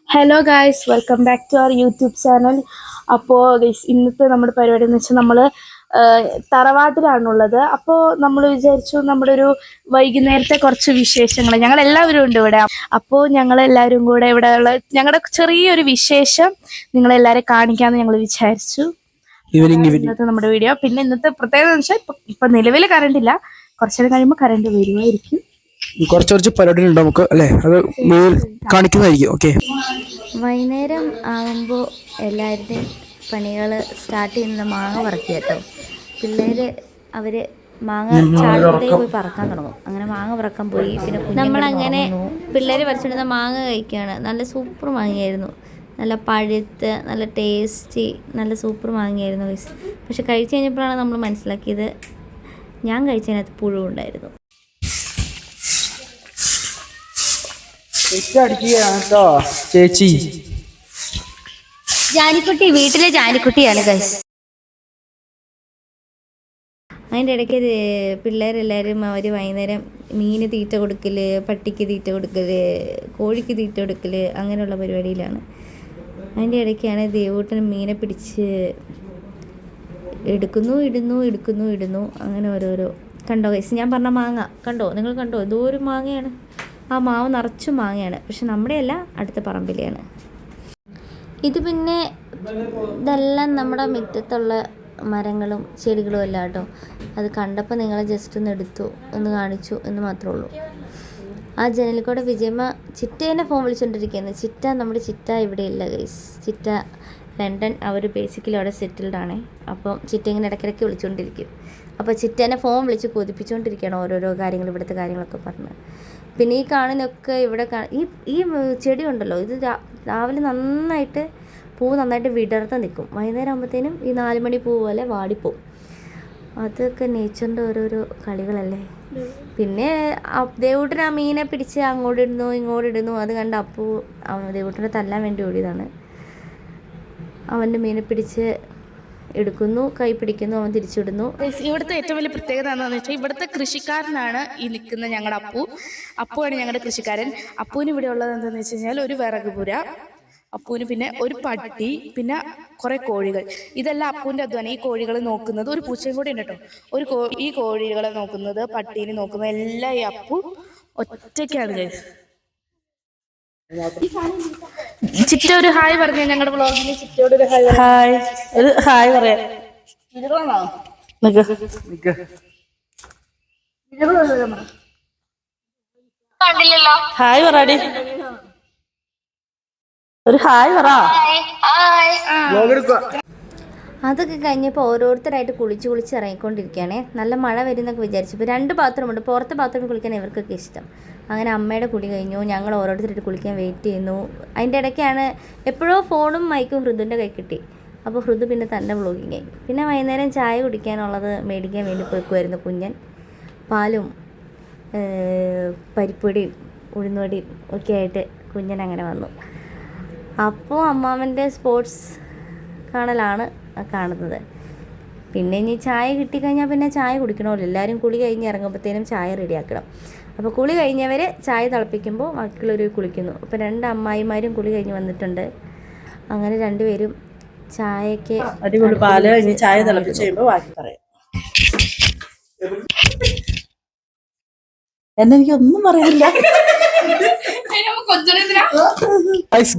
Hello guys, welcome back to our YouTube channel. അപ്പോൾ guys, ഇന്നത്തെ നമ്മുടെ പരിപാടി എന്ന് വെച്ചാൽ നമ്മൾ തറവാട്ടിലാണുള്ളത്. അപ്പോൾ നമ്മൾ വിചാരിച്ചു നമ്മുടെ ഒരു വൈകുന്നേരത്തെ കുറച്ച് വിശേഷങ്ങൾ, ഞങ്ങൾ എല്ലാവരും ഉണ്ട് ഇവിടെ. അപ്പോൾ ഞങ്ങൾ എല്ലാവരും കൂടെ ഇവിടെ ഉള്ള ഞങ്ങളുടെ ചെറിയൊരു വിശേഷം നിങ്ങളെല്ലാവരും കാണിക്കാമെന്ന് ഞങ്ങൾ വിചാരിച്ചു. ഇന്നത്തെ നമ്മുടെ വീഡിയോ. പിന്നെ ഇന്നത്തെ പ്രത്യേകത എന്ന് വെച്ചാൽ ഇപ്പം നിലവിൽ കറണ്ട് ഇല്ല, കുറച്ചേരം കഴിയുമ്പോൾ കറണ്ട് വരുമായിരിക്കും. കുറച്ച് പരിപാടികളുണ്ട് നമുക്ക് അല്ലേ, അത് കാണിക്കുന്നതായിരിക്കും. ഓക്കെ, വൈകുന്നേരം ആകുമ്പോൾ എല്ലാവരുടെയും പണികൾ സ്റ്റാർട്ട് ചെയ്യുന്ന മാങ്ങ പറിക്കുക കേട്ടോ. പിള്ളേർ അവർ മാങ്ങ ചാടിത്തേ പോയി പറക്കാൻ തുടങ്ങും. അങ്ങനെ മാങ്ങ പറക്കാൻ പോയി. പിന്നെ നമ്മളങ്ങനെ പിള്ളേർ പറിച്ചിടുന്ന മാങ്ങ കഴിക്കുകയാണ്. നല്ല സൂപ്പർ മാങ്ങയായിരുന്നു, നല്ല പഴുത്ത് നല്ല ടേസ്റ്റി, നല്ല സൂപ്പർ മാങ്ങയായിരുന്നു. പക്ഷെ കഴിച്ച് കഴിഞ്ഞപ്പോഴാണ് നമ്മൾ മനസ്സിലാക്കിയത് ഞാൻ കഴിച്ചതിനകത്ത് പുഴുവുണ്ടായിരുന്നു. ചേച്ചി ജാനിക്കുട്ടി വീട്ടിലെ ജാനിക്കുട്ടിയാണ് ഗൈസ്. അതിൻ്റെ ഇടയ്ക്ക് പിള്ളേരെല്ലാവരും അവർ വൈകുന്നേരം മീന് തീറ്റ കൊടുക്കൽ, പട്ടിക്ക് തീറ്റ കൊടുക്കൽ, കോഴിക്ക് തീറ്റ കൊടുക്കൽ, അങ്ങനെയുള്ള പരിപാടിയിലാണ്. അതിൻ്റെ ഇടയ്ക്കാണ് ദേവൂട്ടൻ മീനെ പിടിച്ച് ഇടുന്നു. അങ്ങനെ ഓരോരോ കണ്ടോ ഗൈസ്, ഞാൻ പറഞ്ഞ മാങ്ങ കണ്ടോ, നിങ്ങൾ കണ്ടോ, എന്തോ ഒരു മാങ്ങയാണ്. ആ മാവ് നിറച്ചും മാങ്ങയാണ്. പക്ഷെ നമ്മുടെയല്ല, അടുത്ത പറമ്പിലെയാണ് ഇത്. പിന്നെ ഇതെല്ലാം നമ്മുടെ മുറ്റത്തുള്ള മരങ്ങളും ചെടികളും എല്ലാം കേട്ടോ. അത് കണ്ടപ്പോൾ നിങ്ങളെ ജസ്റ്റ് ഒന്ന് കാണിച്ചു എന്ന് മാത്രമേ ഉള്ളൂ. ആ ജനലിൽ കൂടെ വിജയമ്മ ചിറ്റേനെ ഫോൺ വിളിച്ചുകൊണ്ടിരിക്കുന്നത്. നമ്മുടെ ചിറ്റ ഇവിടെ ഇല്ല ഗൈസ്. ചിറ്റ ലണ്ടൻ, അവർ ബേസിക്കലി അവിടെ സെറ്റിൽഡാണേ. അപ്പം ചിറ്റ ഇങ്ങനെ ഇടയ്ക്കിടയ്ക്ക് വിളിച്ചുകൊണ്ടിരിക്കും. അപ്പോൾ ചിറ്റേനെ ഫോൺ വിളിച്ച് കൊതിപ്പിച്ചുകൊണ്ടിരിക്കുകയാണ് ഓരോരോ കാര്യങ്ങൾ, ഇവിടുത്തെ കാര്യങ്ങളൊക്കെ പറഞ്ഞ്. പിന്നെ ഈ കാണുന്നൊക്കെ ഇവിടെ ഈ ചെടി ഉണ്ടല്ലോ, ഇത് രാവിലെ നന്നായിട്ട് പൂവ് നന്നായിട്ട് വിടർന്ന് നിൽക്കും. വൈകുന്നേരം ആകുമ്പോഴത്തേനും ഈ 4 മണി പൂ പോലെ വാടിപ്പോവും. അതൊക്കെ നേച്ചറിൻ്റെ ഓരോരോ കളികളല്ലേ. പിന്നെ ദേവൂട്ടൻ ആ മീനെ പിടിച്ച് ഇങ്ങോട്ടിടുന്നു. അത് കണ്ട് ദേവൂട്ടനെ തല്ലാൻ വേണ്ടി ഓടിയതാണ്. അവൻ്റെ മീനെ പിടിച്ച് എടുക്കുന്നു, കൈ പിടിക്കുന്നു, അവൻ തിരിച്ചിടുന്നു. ഇവിടുത്തെ ഏറ്റവും വലിയ പ്രത്യേകത എന്താണെന്ന് വെച്ചാൽ ഇവിടുത്തെ കൃഷിക്കാരനാണ് ഈ നിൽക്കുന്ന ഞങ്ങളുടെ അപ്പുവാണ് ഞങ്ങളുടെ കൃഷിക്കാരൻ. അപ്പുവിന് ഇവിടെ ഉള്ളത് എന്താണെന്ന് വെച്ച് കഴിഞ്ഞാൽ ഒരു വിറക് പുര, അപ്പുവിന് പിന്നെ ഒരു പട്ടി, പിന്നെ കുറെ കോഴികൾ. ഇതെല്ലാം അപ്പുവിന്റെ അധ്വാനം. ഈ കോഴികളെ നോക്കുന്നത്, ഒരു പൂച്ചയും കൂടി ഉണ്ട് കേട്ടോ, ഈ കോഴികളെ നോക്കുന്നത്, പട്ടീനെ നോക്കുന്നത് എല്ലാം ഈ അപ്പു ഒറ്റയ്ക്കാണ്. ചിറ്റ ഒരു ഹായ് പറഞ്ഞ ഞങ്ങളുടെ വ്ളോഗിൽ. ചിറ്റയോട് ഒരു ഹായ് പറയാം. ഹായ് പറയാടി, ഒരു ഹായ് പറ. അതൊക്കെ കഴിഞ്ഞപ്പോൾ ഓരോരുത്തരായിട്ട് കുളിച്ച് ഇറങ്ങിക്കൊണ്ടിരിക്കുകയാണേ. നല്ല മഴ വരുന്നൊക്കെ വിചാരിച്ചപ്പോൾ 2 ബാത്റൂമുണ്ട്. പുറത്തെ ബാത്റൂമിൽ കുളിക്കാൻ ഇവർക്കൊക്കെ ഇഷ്ടം. അങ്ങനെ അമ്മയുടെ കുളി കഴിഞ്ഞു, ഞങ്ങൾ ഓരോരുത്തരായിട്ട് കുളിക്കാൻ വെയിറ്റ് ചെയ്യുന്നു. അതിൻ്റെ ഇടയ്ക്കാണ് എപ്പോഴോ ഫോണും മൈക്കും ഹൃദുവിൻ്റെ കൈ കിട്ടി. അപ്പോൾ ഹൃദു പിന്നെ തന്നെ വ്ളോഗിങ് ആയി. പിന്നെ വൈകുന്നേരം ചായ കുടിക്കാനുള്ളത് മേടിക്കാൻ വേണ്ടി പോയിക്കുമായിരുന്നു കുഞ്ഞൻ. പാലും പരിപ്പൊടിയും ഉഴുന്നുവടിയും ഒക്കെ ആയിട്ട് കുഞ്ഞൻ അങ്ങനെ വന്നു. അപ്പോൾ അമ്മാവൻ്റെ സ്പോർട്സ് കാണലാണ് കാണുന്നത്. പിന്നെ ഇനി ചായ കിട്ടിക്കഴിഞ്ഞാൽ പിന്നെ ചായ കുടിക്കണമല്ലോ. എല്ലാവരും കുളി കഴിഞ്ഞ് ഇറങ്ങുമ്പോഴത്തേനും ചായ റെഡിയാക്കണം. അപ്പോൾ കുളി കഴിഞ്ഞവർ ചായ തിളപ്പിക്കുമ്പോൾ മക്കളൊരു കുളിക്കുന്നു. അപ്പോൾ 2 അമ്മായിമാരും കുളി കഴിഞ്ഞ് വന്നിട്ടുണ്ട്. അങ്ങനെ 2 പേരും ചായക്ക് അടിപൊളി പാല് കഴിഞ്ഞ് ചായ തിളപ്പിച്ച് കഴിയുമ്പോൾ ബാക്കി പറയാം. എന്നെനിക്കൊന്നും പറയാനില്ല.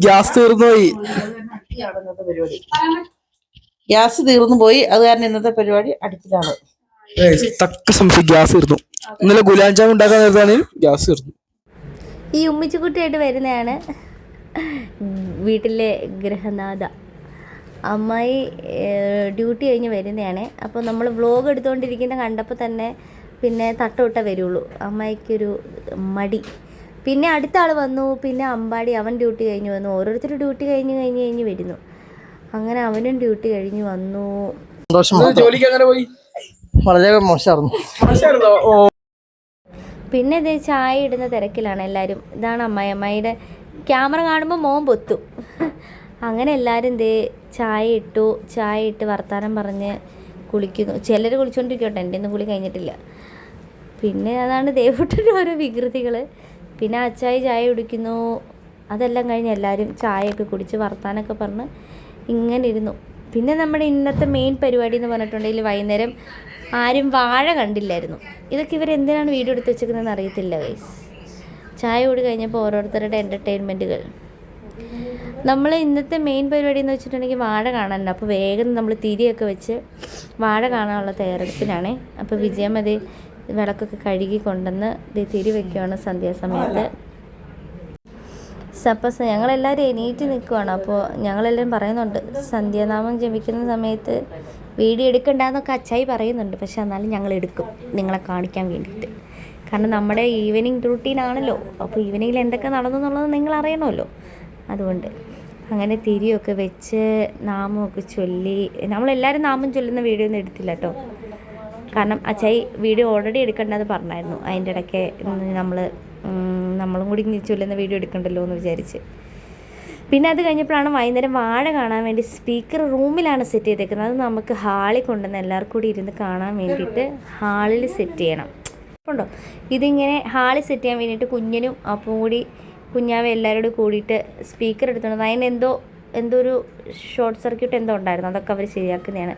ഗ്യാസ് തീർന്നുപോയി. ഗ്യാസ് തീർന്നു പോയി, അത് കാരണം ഇന്നത്തെ പരിപാടി അടുപ്പിലാണ്. തക്ക സമയത്ത് ഗ്യാസ് തീർന്നു. ഇന്നലെ ഗുലാം ജാമുൻ ഉണ്ടാക്കാൻ നേരത്താണെങ്കിലും ഗ്യാസ് തീർന്നു. ഈ ഉമ്മിച്ചുകുട്ടിയായിട്ട് വരുന്നതാണ് വീട്ടിലെ ഗൃഹനാഥ. അമ്മായി ഡ്യൂട്ടി കഴിഞ്ഞ് വരുന്നതാണ്. അപ്പോൾ നമ്മൾ വ്ളോഗ് എടുത്തുകൊണ്ടിരിക്കുന്ന കണ്ടപ്പോൾ തന്നെ പിന്നെ തട്ടോട്ടേ വരുള്ളൂ. അമ്മായിക്കൊരു മടി. പിന്നെ അടുത്ത ആൾ വന്നു, പിന്നെ അമ്പാടി, അവൻ ഡ്യൂട്ടി കഴിഞ്ഞ് വന്നു. ഓരോരുത്തർ ഡ്യൂട്ടി കഴിഞ്ഞ് വരുന്നു. അങ്ങനെ അവനും ഡ്യൂട്ടി കഴിഞ്ഞ് വന്നു. വളരെ മോശമായിരുന്നു. പിന്നെ ഇത് ചായ ഇടുന്ന തിരക്കിലാണ് എല്ലാവരും. ഇതാണ് അമ്മായിയുടെ ക്യാമറ കാണുമ്പോൾ മോൻ പൊത്തും. അങ്ങനെ എല്ലാവരും ചായ ഇട്ട് വർത്താനം പറഞ്ഞ് കുളിക്കുന്നു. ചിലർ കുളിച്ചുകൊണ്ടിരിക്കട്ടെ, എൻ്റെ ഒന്നും കുളി കഴിഞ്ഞിട്ടില്ല. പിന്നെ അതാണ് ദേവൂട്ടൻ്റെ ഓരോ വികൃതികൾ. പിന്നെ അച്ചായി ചായ കുടിക്കുന്നു. അതെല്ലാം കഴിഞ്ഞ് എല്ലാവരും ചായയൊക്കെ കുടിച്ച് വർത്താനൊക്കെ പറഞ്ഞ് ഇങ്ങനെ ഇരുന്നു. പിന്നെ നമ്മുടെ ഇന്നത്തെ മെയിൻ പരിപാടി എന്ന് പറഞ്ഞിട്ടുണ്ടെങ്കിൽ വൈകുന്നേരം ആരും വാഴ കണ്ടില്ലായിരുന്നു. ഇതൊക്കെ ഇവരെന്തിനാണ് വീഡിയോ എടുത്ത് വെച്ചിരിക്കുന്നതെന്ന് അറിയത്തില്ല ഗൈസ്. ചായ കൂടി കഴിഞ്ഞപ്പോൾ ഓരോരുത്തരുടെ എൻ്റർടൈൻമെൻറ്റുകൾ. നമ്മൾ ഇന്നത്തെ മെയിൻ പരിപാടി എന്ന് വെച്ചിട്ടുണ്ടെങ്കിൽ വാഴ കാണാനുണ്ട്. അപ്പോൾ വേഗം നമ്മൾ തിരിയൊക്കെ വെച്ച് വാഴ കാണാനുള്ള തയ്യാറെടുപ്പിലാണ്. അപ്പോൾ വിജയമതി വിളക്കൊക്കെ കഴുകി കൊണ്ടുവന്ന് തിരി വയ്ക്കുകയാണ് സന്ധ്യാസമയത്ത്. സപ്പസ് ഞങ്ങളെല്ലാവരും എണീറ്റ് നിൽക്കുവാണ്. അപ്പോൾ ഞങ്ങളെല്ലാവരും പറയുന്നുണ്ട് സന്ധ്യാനാമം ജപിക്കുന്ന സമയത്ത് വീഡിയോ എടുക്കണ്ടെന്നൊക്കെ അച്ചായി പറയുന്നുണ്ട്. പക്ഷെ എന്നാലും ഞങ്ങൾ എടുക്കും നിങ്ങളെ കാണിക്കാൻ വേണ്ടിയിട്ട്. കാരണം നമ്മുടെ ഈവനിങ് റൂട്ടീനാണല്ലോ. അപ്പോൾ ഈവനിങ്ങിൽ എന്തൊക്കെ നടന്നു എന്നുള്ളത് നിങ്ങൾ അറിയണമല്ലോ. അതുകൊണ്ട് അങ്ങനെ തിരിയൊക്കെ വെച്ച് നാമമൊക്കെ ചൊല്ലി. നമ്മളെല്ലാവരും നാമം ചൊല്ലുന്ന വീഡിയോ ഒന്നും എടുത്തില്ല കേട്ടോ. കാരണം അച്ചായി വീഡിയോ ഓൾറെഡി എടുക്കേണ്ടത് പറഞ്ഞായിരുന്നു. അതിൻ്റെ ഇടയ്ക്ക് നമ്മളും കൂടി ചൊല്ലുന്ന വീഡിയോ എടുക്കണ്ടല്ലോ എന്ന് വിചാരിച്ച്. പിന്നെ അത് കഴിഞ്ഞപ്പോഴാണ് വൈകുന്നേരം വാഴ കാണാൻ വേണ്ടി സ്പീക്കർ റൂമിലാണ് സെറ്റ് ചെയ്തേക്കുന്നത്. അത് നമുക്ക് ഹാളിൽ കൊണ്ടുവന്ന് എല്ലാവർക്കും കൂടി ഇരുന്ന് കാണാൻ വേണ്ടിയിട്ട് ഹാളിൽ സെറ്റ് ചെയ്യണം. ഉണ്ടോ ഇതിങ്ങനെ ഹാളിൽ സെറ്റ് ചെയ്യാൻ വേണ്ടിയിട്ട് കുഞ്ഞിനും അപ്പം കൂടി കുഞ്ഞാവെ എല്ലാവരോടും കൂടിയിട്ട് സ്പീക്കർ എടുത്തോണ്ട് അതിന് എന്തോ ഒരു ഷോർട്ട് സർക്യൂട്ട് എന്തോ ഉണ്ടായിരുന്നു. അതൊക്കെ അവർ ശരിയാക്കുന്നതാണ്.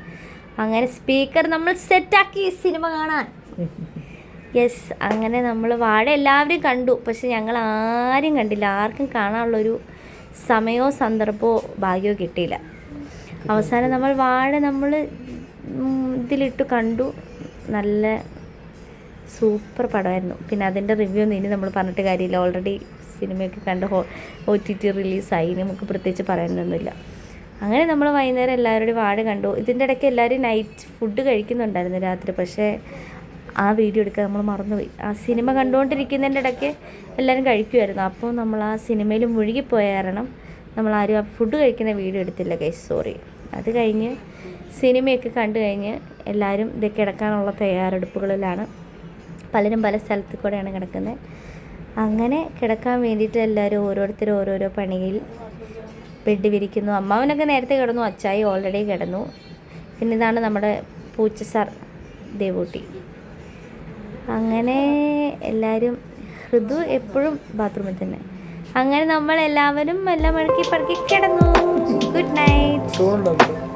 അങ്ങനെ സ്പീക്കർ നമ്മൾ സെറ്റാക്കി സിനിമ കാണാൻ. യെസ്, അങ്ങനെ നമ്മൾ വാഴ എല്ലാവരും കണ്ടു. പക്ഷെ ഞങ്ങൾ ആരും കണ്ടില്ല. ആർക്കും കാണാനുള്ളൊരു സമയമോ സന്ദർഭമോ ഭാഗ്യമോ കിട്ടിയില്ല. അവസാനം നമ്മൾ വാഴ ഇതിലിട്ട് കണ്ടു. നല്ല സൂപ്പർ പടമായിരുന്നു. പിന്നെ അതിൻ്റെ റിവ്യൂ ഒന്നും ഇനി നമ്മൾ പറഞ്ഞിട്ട് കാര്യമില്ല. ഓൾറെഡി സിനിമയൊക്കെ കണ്ട് OTT റിലീസായി. നമുക്ക് പ്രത്യേകിച്ച് പറയാനൊന്നുമില്ല. അങ്ങനെ നമ്മൾ വൈകുന്നേരം എല്ലാവരുടെയും വാഴ കണ്ടു. ഇതിൻ്റെ ഇടയ്ക്ക് എല്ലാവരും നൈറ്റ് ഫുഡ് കഴിക്കുന്നുണ്ടായിരുന്നു രാത്രി. പക്ഷേ ആ വീഡിയോ എടുക്കാൻ നമ്മൾ മറന്നുപോയി. ആ സിനിമ കണ്ടുകൊണ്ടിരിക്കുന്നതിൻ്റെ ഇടയ്ക്ക് എല്ലാവരും കഴിക്കുമായിരുന്നു. അപ്പോൾ നമ്മൾ ആ സിനിമയിൽ മുഴുകിപ്പോയ കാരണം നമ്മളാരും ആ ഫുഡ് കഴിക്കുന്ന വീഡിയോ എടുത്തില്ല ഗൈസ്, സോറി. അത് കഴിഞ്ഞ് സിനിമയൊക്കെ കണ്ടു കഴിഞ്ഞ് എല്ലാവരും ഇത് കിടക്കാനുള്ള തയ്യാറെടുപ്പുകളിലാണ്. പലരും പല സ്ഥലത്ത് കൂടെയാണ് കിടക്കുന്നത്. അങ്ങനെ കിടക്കാൻ വേണ്ടിയിട്ട് എല്ലാവരും ഓരോരുത്തരും ഓരോരോ പണിയിൽ ബെഡ് വിരിക്കുന്നു. അമ്മാവനൊക്കെ നേരത്തെ കിടന്നു. അച്ചായി ഓൾറെഡി കിടന്നു. പിന്നെ ഇതാണ് നമ്മുടെ പൂച്ച സാർ ദേവൂട്ടി. അങ്ങനെ എല്ലാവരും ഋതു എപ്പോഴും ബാത്റൂമിൽ തന്നെ. അങ്ങനെ നമ്മളെല്ലാവരും എല്ലാം മടക്കി കിടന്നു. Good night.